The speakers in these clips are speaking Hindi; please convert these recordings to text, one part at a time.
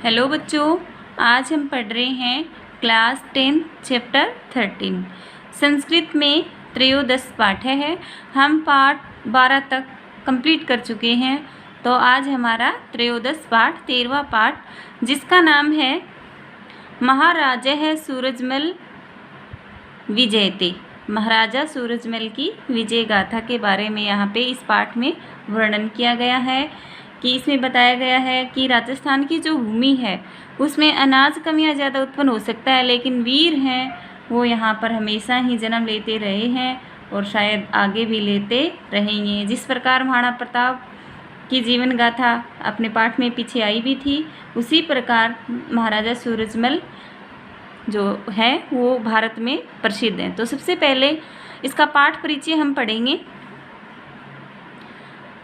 हेलो बच्चों, आज हम पढ़ रहे हैं क्लास 10 चैप्टर 13 संस्कृत में त्रयोदश पाठ है। हम पाठ 12 तक कंप्लीट कर चुके हैं। तो आज हमारा त्रयोदश पाठ 13वां पाठ जिसका नाम है महाराजः सूरजमल विजयते। महाराजा सूरजमल की विजय गाथा के बारे में यहाँ पे इस पाठ में वर्णन किया गया है कि इसमें बताया गया है कि राजस्थान की जो भूमि है उसमें अनाज कम या ज़्यादा उत्पन्न हो सकता है, लेकिन वीर हैं वो यहाँ पर हमेशा ही जन्म लेते रहे हैं और शायद आगे भी लेते रहेंगे। जिस प्रकार महाराणा प्रताप की जीवन गाथा अपने पाठ में पीछे आई भी थी, उसी प्रकार महाराजा सूरजमल जो है वो भारत में प्रसिद्ध हैं। तो सबसे पहले इसका पाठ परिचय हम पढ़ेंगे।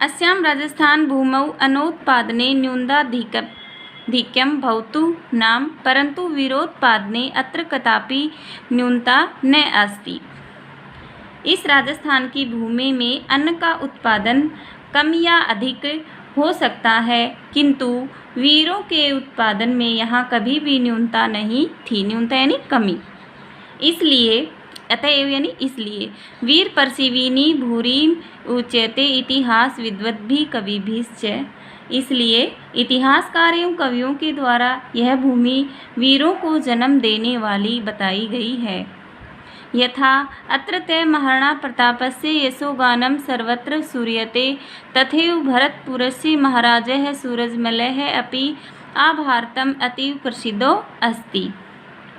अस्यां राजस्थान भूमौ अनोत्पादने न्यूनाधिक्यं भवतु नाम, परंतु वीरोत्पादने अत्र कदापि न्यूनता न अस्ति। इस राजस्थान की भूमि में अन्न का उत्पादन कम या अधिक हो सकता है, किंतु वीरों के उत्पादन में यहाँ कभी भी न्यूनता नहीं थी। न्यूनता यानी कमी। इसलिए अतएव यानी इसलिए वीर परसिविनी भूरिम उच्यते इतिहास विद्वत भी कवि भी इसलिए इतिहासकार एवं कवियों के द्वारा यह भूमि वीरों को जन्म देने वाली बताई गई है। यथा अत्र ते महाराणा प्रतापस्य यशोगानं सर्वत्र श्रूयते, तथैव भरतपुरस्य महाराजः सूरजमलः अपि आभारतम् अतीव प्रसिद्धो अस्ति।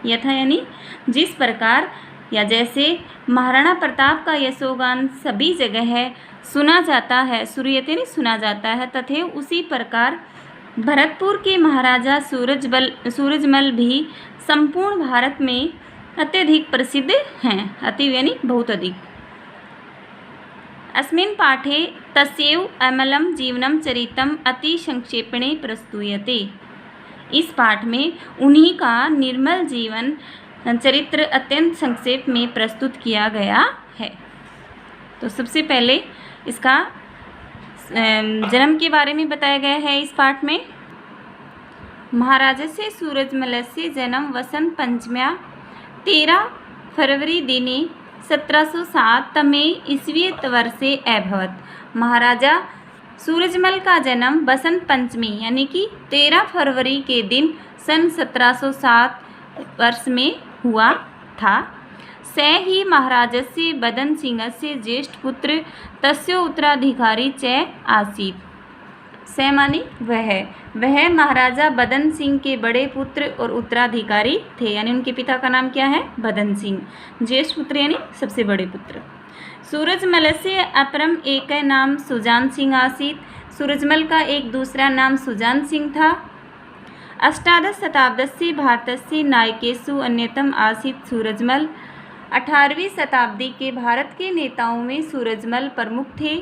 यथा यानी जिस प्रकार या जैसे महाराणा प्रताप का यशोगान सभी जगह है सुना जाता है, सूर्यते नहीं सुना जाता है, तथे उसी प्रकार भरतपुर के महाराजा सूरजमल भी संपूर्ण भारत में अत्यधिक प्रसिद्ध हैं। अति यानी बहुत अधिक। अस्मिन् पाठे तस्यैव अमलं जीवनं चरितम् अति संक्षेपणे प्रस्तूयते। इस पाठ में उन्हीं का निर्मल जीवन चरित्र अत्यंत संक्षेप में प्रस्तुत किया गया है। तो सबसे पहले इसका जन्म के बारे में बताया गया है इस पाठ में। महाराजस्य सूरजमलस्य जन्म वसंत पंचम्या 13 फरवरी दिने 1707 तमे ईस्वी वर्षे अभवत्। महाराजा सूरजमल का जन्म बसंत पंचमी यानी कि 13 फरवरी के दिन सन 1707 वर्ष में हुआ था। स ही महाराजस्य बदन सिंहस्य ज्येष्ठ पुत्र तस्य उत्तराधिकारी च आसीत्। स मानी वह महाराजा बदन सिंह के बड़े पुत्र और उत्तराधिकारी थे, यानी उनके पिता का नाम क्या है? बदन सिंह। ज्येष्ठ पुत्र यानी सबसे बड़े पुत्र। सूरजमलस्य अपरम एक नाम सुजान सिंह आसीत्। सूरजमल का एक दूसरा नाम सुजान सिंह था। अष्टादश शताब्दस्य भारतस्य नायकेषु अन्यतम आसीत् सूरजमल। 18वीं शताब्दी के भारत के नेताओं में सूरजमल प्रमुख थे।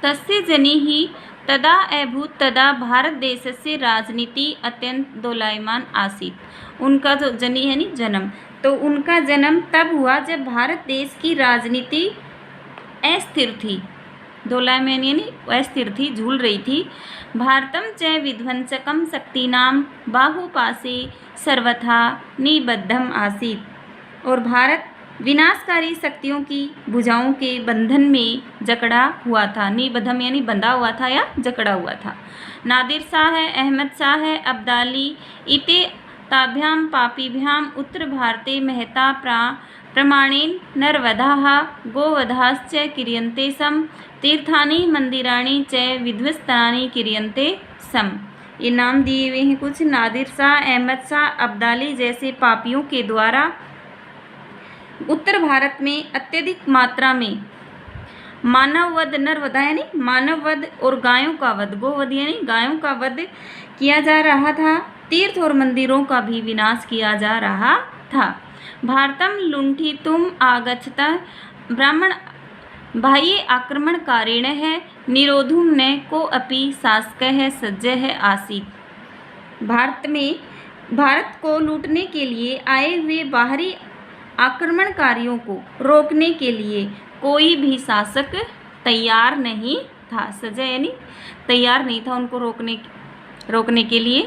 तस्य जनिः तदा अभूत् तदा भारत देशस्य राजनीति अत्यंत दोलायमान आसीत्। उनका जो जनि यानी जन्म, तो उनका जन्म तब हुआ जब भारत देश की राजनीति अस्थिर थी। दोलायमान यानी अस्थिर थी, झूल रही थी। भारतम च विध्वंसकम शक्तिनाम बाहुपाशे सर्वथा निबद्धम आसीत्। और भारत विनाशकारी शक्तियों की भुजाओं के बंधन में जकड़ा हुआ था। निबद्धम यानी बंधा हुआ था या जकड़ा हुआ था। नादिर शाह, अहमद शाह, अब्दाली इते ताभ्याम पापीभ्याम उत्तर भारते महता प्रमाणेन नरवधाः गोवधाश्च क्रियन्ते सम, तीर्थानि मंदिराणि च विध्वस्तानि क्रियन्ते सम। ये नाम दिए हुए हैं कुछ। नादिर शाह, अहमद शाह, अब्दाली जैसे पापियों के द्वारा उत्तर भारत में अत्यधिक मात्रा में मानव वध, नरवधा यानी मानव वध और गायों का वध, गोवध यानी गायों का वध किया जा रहा था। तीर्थ और मंदिरों का भी विनाश किया जा रहा था। भारतम लुंठितुम आगच्छतः ब्राह्मण बाह्य आक्रमणकारिणः निरोधुम न को अपि शासकः सज्जः आसीत्। भारत को लूटने के लिए आए हुए बाहरी आक्रमणकारियों को रोकने के लिए कोई भी शासक तैयार नहीं था। सज्जः यानी तैयार नहीं था उनको रोकने के लिए।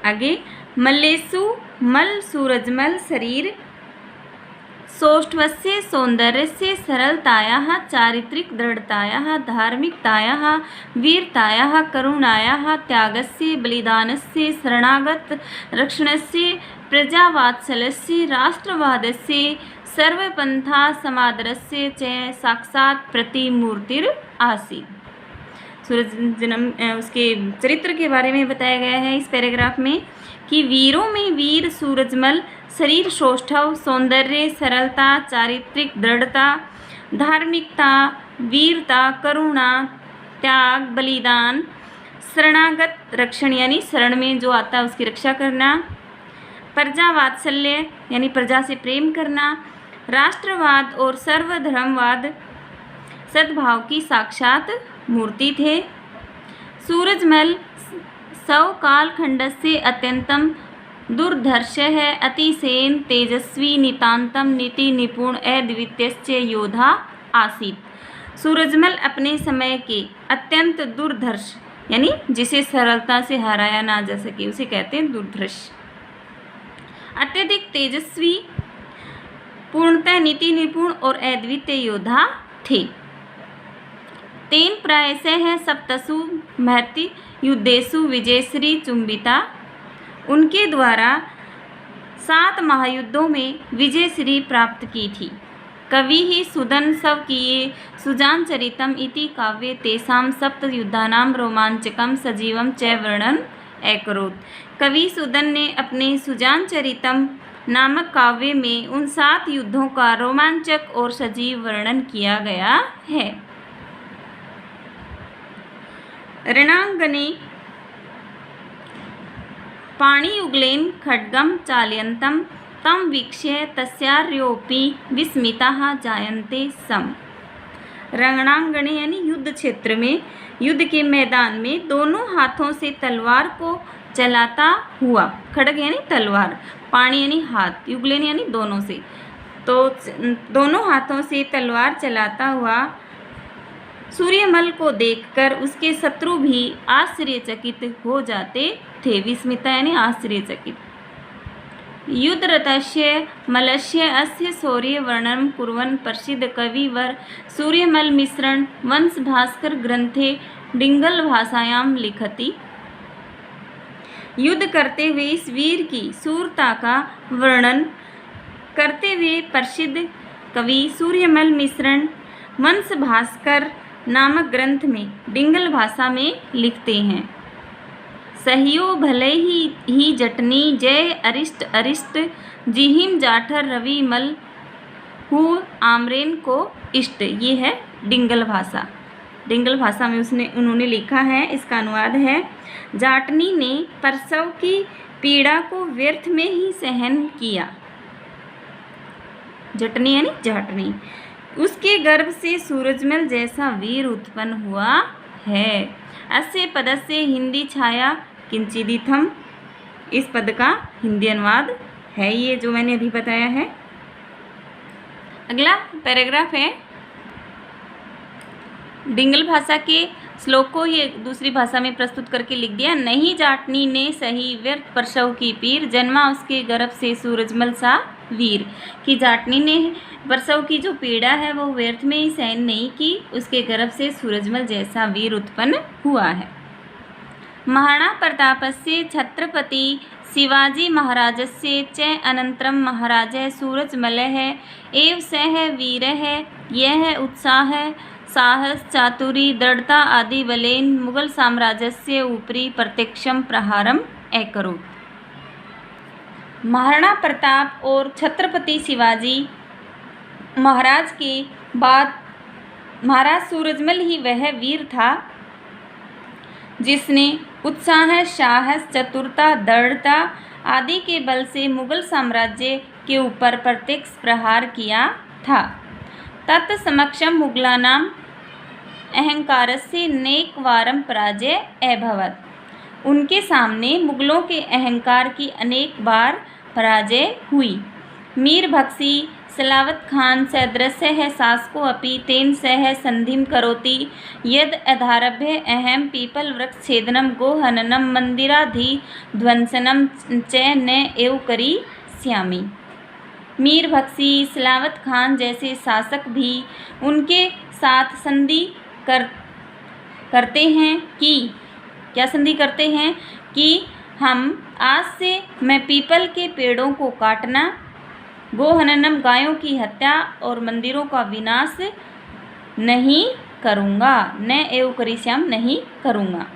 आगे मल्लेषु मल सूरजमल शरीर सौष्ठवस्य सौन्दर्यस्य सरलतायाः चारित्रिक दृढ़तायाः धार्मिकतायाः वीरतायाः करुणायाः त्यागस्य बलिदानस्य शरणागत रक्षणस्य प्रजावात्सल्यस्य राष्ट्रवादस्य सर्वपन्था समादरस्य च साक्षात् प्रतिमूर्तिर आसीत्। सूरज जन्म उसके चरित्र के बारे में बताया गया है इस पैराग्राफ में कि वीरों में वीर सूरजमल शरीर सौष्ठव सौंदर्य सरलता चारित्रिक दृढ़ता धार्मिकता वीरता करुणा त्याग बलिदान शरणागत रक्षण यानी शरण में जो आता है उसकी रक्षा करना प्रजा वात्सल्य यानी प्रजा से प्रेम करना राष्ट्रवाद और सर्वधर्मवाद सद्भाव की साक्षात मूर्ति थे। सूरजमल सौ कालखंडस्य अत्यंतम दुर्धर्ष है अतिशयन तेजस्वी नितांतम नीति निपुण अद्वितीय योद्धा आसीत्। सूरजमल अपने समय के अत्यंत दुर्धर्ष यानी जिसे सरलता से हराया ना जा सके उसे कहते हैं दुर्धर्ष, अत्यधिक तेजस्वी पूर्णतः नीति निपुण और अद्वितीय योद्धा थे। तेन प्रायशः है सप्तसु महति युद्धेषु विजयश्री चुंबिता, उनके द्वारा 7 महायुद्धों में विजयश्री प्राप्त की थी। कवि ही सुदन स्वकीये सुजान चरितम इति काव्ये तेषां सप्त युद्धानां रोमांचकम सजीवम च वर्णन अकरोत्। कवि सुदन ने अपने सुजान चरितम नामक काव्य में उन 7 युद्धों का रोमांचक और सजीव वर्णन किया गया है। रणांगणे पाणियुगलेन खड्गं चालयन्तं तं वीक्ष्य तस्यार्योऽपि विस्मिताः जायन्ते स्म। रणांगणे यानी युद्ध क्षेत्र में युद्ध के मैदान में दोनों हाथों से तलवार को चलाता हुआ, खड्ग यानी तलवार, पाणी यानी हाथ, युगलेन यानी दोनों से, तो दोनों हाथों से तलवार चलाता हुआ सूर्यमल को देखकर उसके शत्रु भी आश्चर्यचकित हो जाते थे। विस्मिता यानी आश्चर्यचकित। युद्धरतस्य मलस्य अस्य शौर्य वर्णनं कुर्वन् प्रसिद्ध कविवर सूर्यमल मिश्रण वंश भास्कर ग्रंथे डिंगल भाषायां लिखति। युद्ध करते हुए इस वीर की शूरता का वर्णन करते हुए प्रसिद्ध कवि सूर्यमल मिश्रण वंश भास्कर नामक ग्रंथ में डिंगल भाषा में लिखते हैं। सहियो भले ही जटनी जय अरिष्ट अरिष्ट जिहिम जाठर रवि मल हु आमरेन को इष्ट। ये है डिंगल भाषा। डिंगल भाषा में उन्होंने लिखा है, इसका अनुवाद है, जाटनी ने प्रसव की पीड़ा को व्यर्थ में ही सहन किया। जटनी यानी जाटनी, उसके गर्भ से सूरजमल जैसा वीर उत्पन्न हुआ है। अस्य पदस्य हिंदी छाया किंचिदिथम, इस पद का हिंदी अनुवाद है ये जो मैंने अभी बताया है। अगला पैराग्राफ है, डिंगल भाषा के श्लोक को ये दूसरी भाषा में प्रस्तुत करके लिख दिया। नहीं जाटनी ने सही व्यर्थ प्रसव की पीर, जन्मा उसके गर्भ से सूरजमल सा वीर। कि जाटनी ने प्रसव की जो पीड़ा है वो व्यर्थ में ही सहन नहीं की, उसके गर्भ से सूरजमल जैसा वीर उत्पन्न हुआ है। महाराणा प्रतापस्य छत्रपति शिवाजी महाराजस्य च अनन्तरं महाराजः सूरजमलः एव सः वीरः यः उत्साहः साहस चातुरी दृढ़ता आदि बलेन मुगल साम्राज्यस्य उपरि प्रत्यक्षं प्रहारम् अकरोत्। महाराणा प्रताप और छत्रपति शिवाजी महाराज के बाद महाराज सूरजमल ही वह वीर था जिसने उत्साह साहस चतुरता दृढ़ता आदि के बल से मुगल साम्राज्य के ऊपर प्रत्यक्ष प्रहार किया था। तत्समक्षम मुगलानां अहंकारस्य नेकवारं पराजय अभवत्। उनके सामने मुगलों के अहंकार की अनेक बार पराजय हुई। मीर बख्शी सलावत खान सदृशः शासको अपि तेन सह संधिं करोति यद् अधारभ्य अहं पीपलवृक्षछेदनं गोहननं मंदिराधिध्वंसनं च न एव करिष्यामि। मीर बख्शी सलावत खान जैसे शासक भी उनके साथ संधि करते हैं कि क्या संधि करते हैं कि हम आज से मैं पीपल के पेड़ों को काटना, गोहननम गायों की हत्या और मंदिरों का विनाश नहीं करूँगा, न एव करिष्यामि नहीं करूँगा।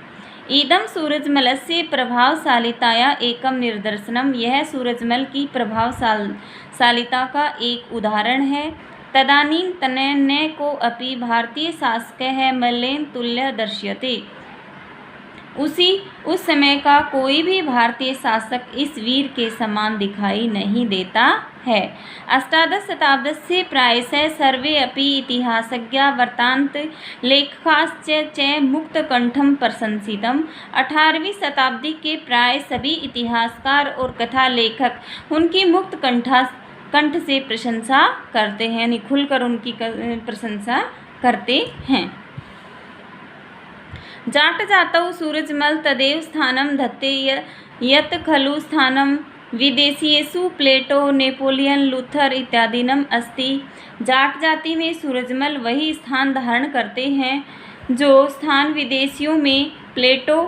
इदम सूरजमलस्य प्रभावशालिताया एकम निदर्शनम, यह सूरजमल की प्रभावशालिता का एक उदाहरण है। तदानीं तनय को अपि भारतीय शासकः मल्लेन तुल्य दर्श्यते, उस समय का कोई भी भारतीय शासक इस वीर के समान दिखाई नहीं देता है। अष्टादश शताब्दस्य प्रायशः सर्वे अपि इतिहासज्ञा वृत्तान्त लेखकाश्च च मुक्तकण्ठं प्रशंसितम्। 18वीं शताब्दी के प्राय सभी इतिहासकार और कथा लेखक उनकी मुक्त कंठ से प्रशंसा करते हैं, यानी खुलकर उनकी प्रशंसा करते हैं। जाट जातौ सूरजमल तदेव स्थानं धत्ते यत् खलु स्थानं विदेशीयेषु प्लेटो नेपोलियन लूथर इत्यादिनम अस्ति। जाट जाति में सूरजमल वही स्थान धारण करते हैं जो स्थान विदेशियों में प्लेटो,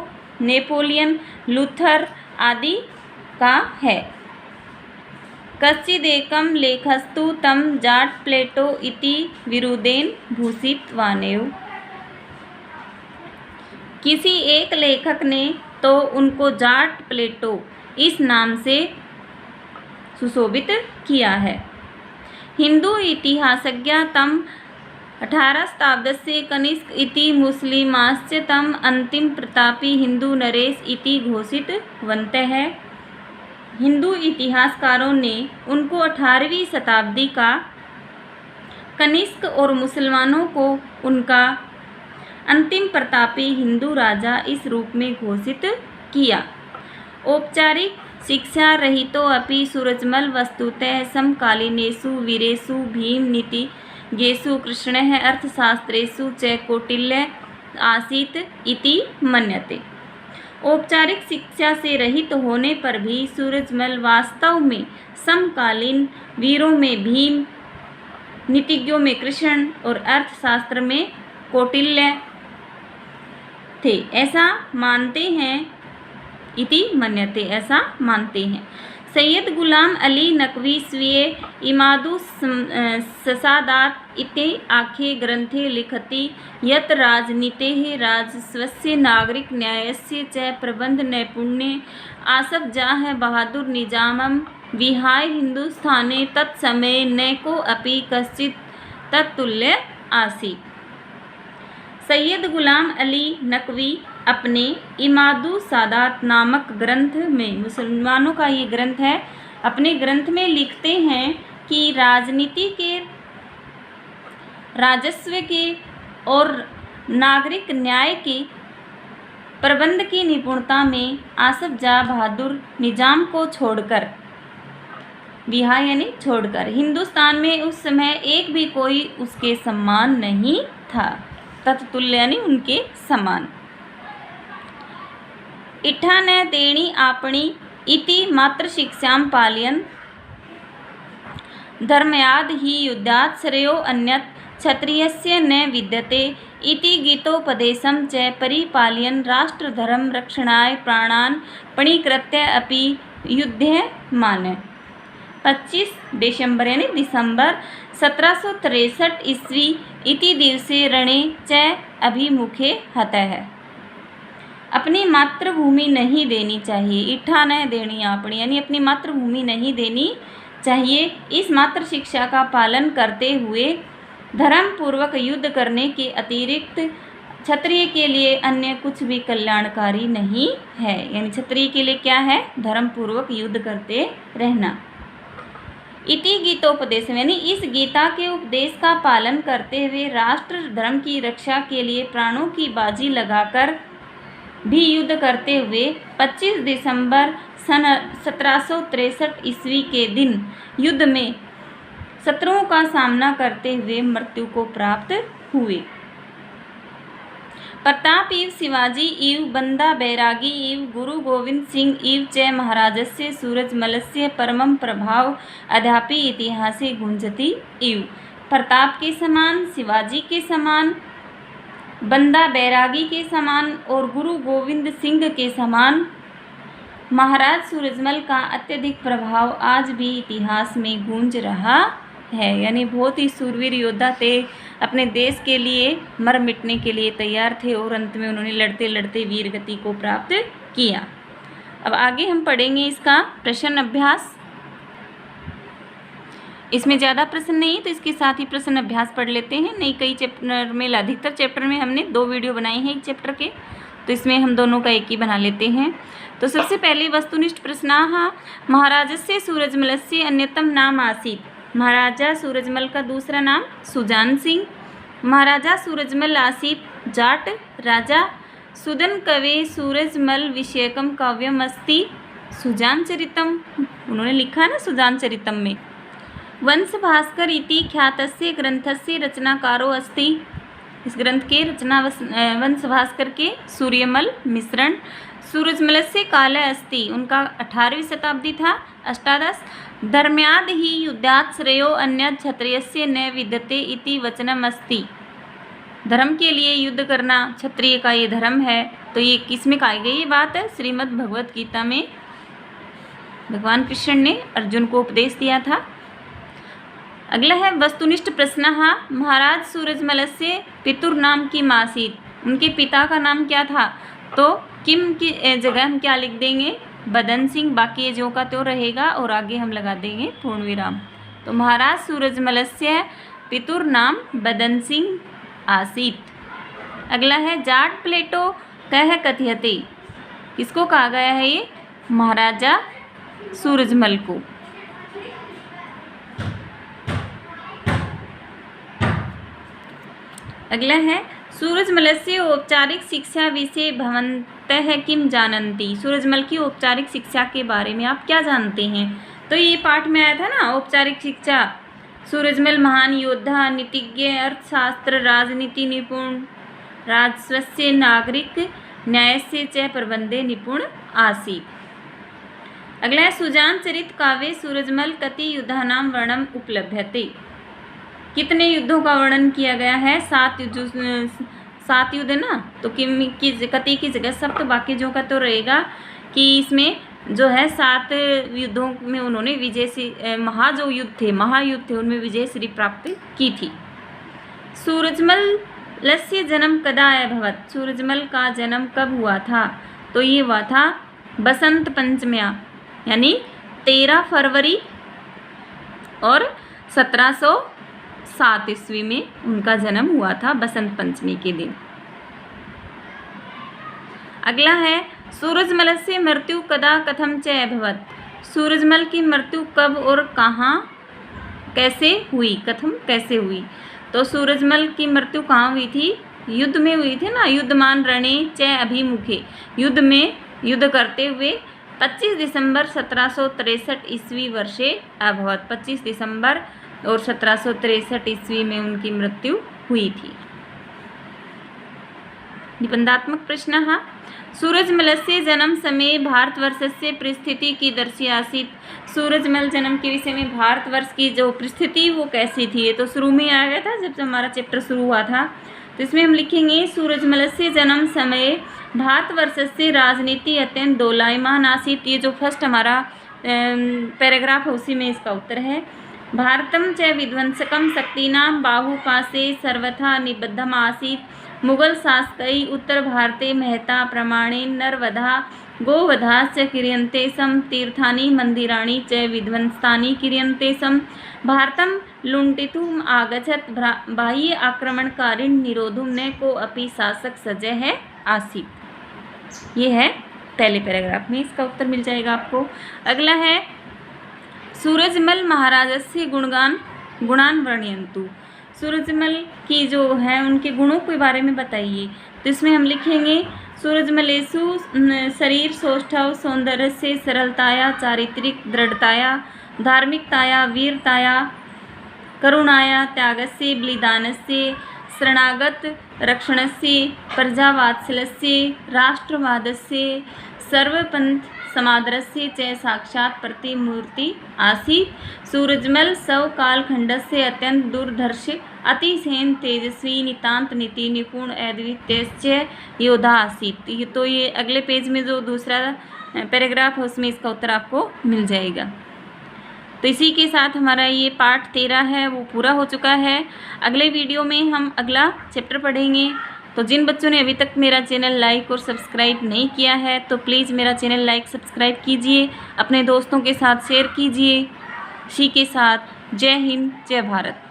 नेपोलियन, लूथर आदि का है। कश्चिदेकं लेखस्तु तं जाट प्लेटो इति विरुदेन भूषितवानेव। किसी एक लेखक ने तो उनको जाट प्लेटो इस नाम से सुशोभित किया है। हिंदू इतिहासज्ञ तम 18 शताब्दस्य कनिष्क इति मुस्लिमाश्च तम अंतिम प्रतापी हिंदू नरेश इति घोषितवन्तः। हिंदू इतिहासकारों ने उनको 18वीं शताब्दी का कनिष्क और मुसलमानों को उनका अंतिम प्रतापी हिंदू राजा इस रूप में घोषित किया। औपचारिक शिक्षा रहितो अपि सूरजमल वस्तुतः समकालीनेषु वीरेषु भीमनीतिज्ञेषु कृष्णः अर्थशास्त्रेषु च कौटिल्य आसीत् इति मन्यते। औपचारिक शिक्षा से रहित होने पर भी सूरजमल वास्तव में समकालीन वीरों में भीम, नीतिज्ञों में कृष्ण और अर्थशास्त्र में कौटिल्य थे, ऐसा मानते हैं। इति मन्यते, ऐसा मानते हैं। सैयद गुलाम अली नकवी स्वीय इमादु ससादात इति आख्ये ग्रंथे लिखति यत् राजनीतेः राजस्वस्य नागरिक न्यायस्य च प्रबंध नैपुण्ये आसफ जाह बहादुर निजामं विहाय हिंदुस्थाने तत्समये नैको अपि कश्चित् तत्तुल्य आसीत्। सैयद गुलाम अली नकवी अपने इमादु सादात नामक ग्रंथ में, मुसलमानों का ये ग्रंथ है, अपने ग्रंथ में लिखते हैं कि राजनीति के, राजस्व के और नागरिक न्याय के प्रबंध की निपुणता में आसफ जाह बहादुर निजाम को छोड़कर, विहाय यानी छोड़कर, हिंदुस्तान में उस समय एक भी कोई उसके समान नहीं था। तत्तुल्य यानी उनके समान। इठा न देणी आपणी इति मात्र शिक्षां पालयन् धर्मयाद ही युद्धात् श्रेयो अन्यत् क्षत्रियस्य न विद्यते इति गीतोपदेशं च परिपालयन् राष्ट्रधर्म रक्षणाय प्राणान् पणीकृत्य अपि युध्यमान। 25 दिसंबर यानी दिसंबर 1763 ईस्वी इति दिवसे रणे च अभिमुखे हतः। अपनी मातृभूमि नहीं देनी चाहिए, इठा न देनी आपणी यानी अपनी मातृभूमि नहीं देनी चाहिए। इस मातृ शिक्षा का पालन करते हुए धर्म पूर्वक युद्ध करने के अतिरिक्त क्षत्रिय के लिए अन्य कुछ भी कल्याणकारी नहीं है। यानी क्षत्रिय के लिए क्या है? धर्म पूर्वक युद्ध करते रहना। इति गीतोपदेश यानी इस गीता के उपदेश का पालन करते हुए राष्ट्र धर्म की रक्षा के लिए प्राणों की बाजी लगाकर भी युद्ध करते हुए 25 दिसंबर सन 1763 ईस्वी के दिन युद्ध में शत्रुओं का सामना करते हुए मृत्यु को प्राप्त हुए। प्रताप इव शिवाजी इव बंदा बैरागी इव गुरु गोविंद सिंह इव च महाराजस्य सूरजमलस्य परमं प्रभाव अद्यापि इतिहासे गुंजति इव। प्रताप के समान, शिवाजी के समान, बंदा बैरागी के समान और गुरु गोविंद सिंह के समान महाराज सूरजमल का अत्यधिक प्रभाव आज भी इतिहास में गूंज रहा है। यानी बहुत ही सूरवीर योद्धा थे, अपने देश के लिए मर मिटने के लिए तैयार थे और अंत में उन्होंने लड़ते लड़ते वीर गति को प्राप्त किया। अब आगे हम पढ़ेंगे इसका प्रश्न अभ्यास। इसमें ज़्यादा प्रश्न नहीं तो इसके साथ ही प्रश्न अभ्यास पढ़ लेते हैं। नहीं, कई चैप्टर में, अधिकतर चैप्टर में हमने 2 वीडियो बनाए हैं एक चैप्टर के, तो इसमें हम दोनों का एक ही बना लेते हैं। तो सबसे पहले वस्तुनिष्ठ प्रश्नाः महाराजस्य सूरजमलस्य अन्यतम नाम आसीत्। महाराजा सूरजमल का दूसरा नाम सुजान सिंह। महाराजा सूरजमल आसीत् जाट राजा। सुदन कवे सूरजमल विषयकम काव्यम अस्ति सुजान चरितम। उन्होंने लिखा ना सुजान चरितम में। वंश भास्कर इति ख्यातस्य ग्रंथस्य रचनाकारो अस्ति। इस ग्रंथ के रचना वंश भास्कर के सूर्यमल मिश्रण। सूरजमलस्य कालः अस्ति, उनका 18वीं शताब्दी था। अष्टादश धर्म्याद् हि युद्धात् श्रेयो अन्यत् क्षत्रियस्य न विद्यते इति वचनम् अस्ति। धर्म के लिए युद्ध करना क्षत्रिय का ये धर्म है। तो ये किसमें कही गई ये बात है? श्रीमद् भगवत गीता में भगवान कृष्ण ने अर्जुन को उपदेश दिया था। अगला है वस्तुनिष्ठ प्रश्नः महाराज सूरजमलस्य पितुर्नाम किम आसीत्। उनके पिता का नाम क्या था? तो किम की जगह हम क्या लिख देंगे? बदन सिंह। बाकी ये जो का त्यों रहेगा और आगे हम लगा देंगे पूर्ण विराम। तो महाराज सूरजमलस्य पितुर्नाम बदन सिंह आसीत्। अगला है जाट प्लेटो कह कथयते। किसको कहा गया है ये? महाराजा सूरजमल को। अगला है सूरजमलस्य औपचारिक शिक्षा विषय भवन्तः किम जानन्ति। सूरजमल की औपचारिक शिक्षा के बारे में आप क्या जानते हैं? तो ये पाठ में आया था ना औपचारिक शिक्षा। सूरजमल महान योद्धा, नीतिज्ञ, अर्थशास्त्र, राजनीति निपुण, राजस्वस्य, नागरिक न्यायस्य च प्रबंधे निपुण आसीत्। अगला है सुजान चरित काव्ये सूरजमल कति युद्धानां वर्णनम् उपलभ्यते। कितने युद्धों का वर्णन किया गया है? 7 युद्ध है ना। तो किम की कति की जगह सप्त, बाकी जो का तो रहेगा कि इसमें जो है 7 युद्धों में उन्होंने विजय से महायुद्ध थे उनमें विजय श्री प्राप्त की थी। सूरजमलस्य जन्म कदा अभवत्। सूरजमल का जन्म कब हुआ था? तो ये हुआ था बसंत पंचम्या, यानी 13 फरवरी और 1707 ईस्वी में उनका जन्म हुआ था, बसंत पंचमी के दिन। अगला है सूरजमलस्य मृत्यु कदा कथम च अभवत्। सूरजमल की मृत्यु कब और कहाँ कैसे हुई? कथम कैसे हुई? तो सूरजमल की मृत्यु कहाँ हुई थी? युद्ध में हुई थी ना। युद्धमान रणे च अभिमुखे, युद्ध में युद्ध करते हुए 25 दिसंबर 1763 ईस्वी वर्षे अभवत्। 25 दिसंबर और 1763 ईस्वी में उनकी मृत्यु हुई थी। निबंधात्मक प्रश्न। सूरजमलस्य जन्म समय भारतवर्षस्य परिस्थिति कीदृशी आसीत्। सूरजमल जन्म के विषय में भारतवर्ष की जो परिस्थिति वो कैसी थी? ये तो शुरू में आ गया था जब हमारा चैप्टर शुरू हुआ था। तो इसमें हम लिखेंगे सूरजमलस्य जन्म समय भारतवर्षस्य राजनीति अत्यंत दोलायमान आसीत्। ये जो फर्स्ट हमारा पैराग्राफ है उसी में इसका उत्तर है। भारतं च विध्वंसकं शक्तीनां बाहुपाशे सर्वथा निबद्धम् आसीत्। मुगल शासकै उत्तर भारते महता प्रमाणेन नरवधा गोवधा च क्रियन्ते स्म। तीर्थानि मन्दिराणि च विध्वंसानि क्रियन्ते स्म। भारतं लुण्ठितुम् आगच्छत् बाह्य आक्रमणकारिणः निरोधुं न कोऽपि शासक सज्जः आसीत्। ये है पहले पैराग्राफ में, इसका उत्तर मिल जाएगा आपको। अगला है सूरजमल महाराजस्य गुणान वर्णयन्तु। सूरजमल की जो है उनके गुणों के बारे में बताइए। तो इसमें हम लिखेंगे सूरजमलेषु शरीर सौष्ठव सौंदर्यस्य सरलताया चारित्रिक दृढ़ताया धार्मिकताया वीरताया करुणाया त्यागस्य बलिदानस्य शरणागत रक्षणस्य प्रजावात्सल्यस्य राष्ट्रवादस्य सर्वपंथ समादरस्य च साक्षात् प्रतिमूर्ति आसीत्। सूरजमल स्वकालखण्डस्य अत्यंत दूरदर्श अतिशयन तेजस्वी नितांत नीति निपुण अद्वितीय योद्धा आसीत्। तो ये अगले पेज में जो दूसरा पैराग्राफ है उसमें इसका उत्तर आपको मिल जाएगा। तो इसी के साथ हमारा ये पार्ट 13 है वो पूरा हो चुका है। अगले वीडियो में हम अगला चैप्टर पढ़ेंगे। तो जिन बच्चों ने अभी तक मेरा चैनल लाइक और सब्सक्राइब नहीं किया है तो प्लीज़ मेरा चैनल लाइक सब्सक्राइब कीजिए, अपने दोस्तों के साथ शेयर कीजिए। इसी के साथ जय हिंद, जय भारत।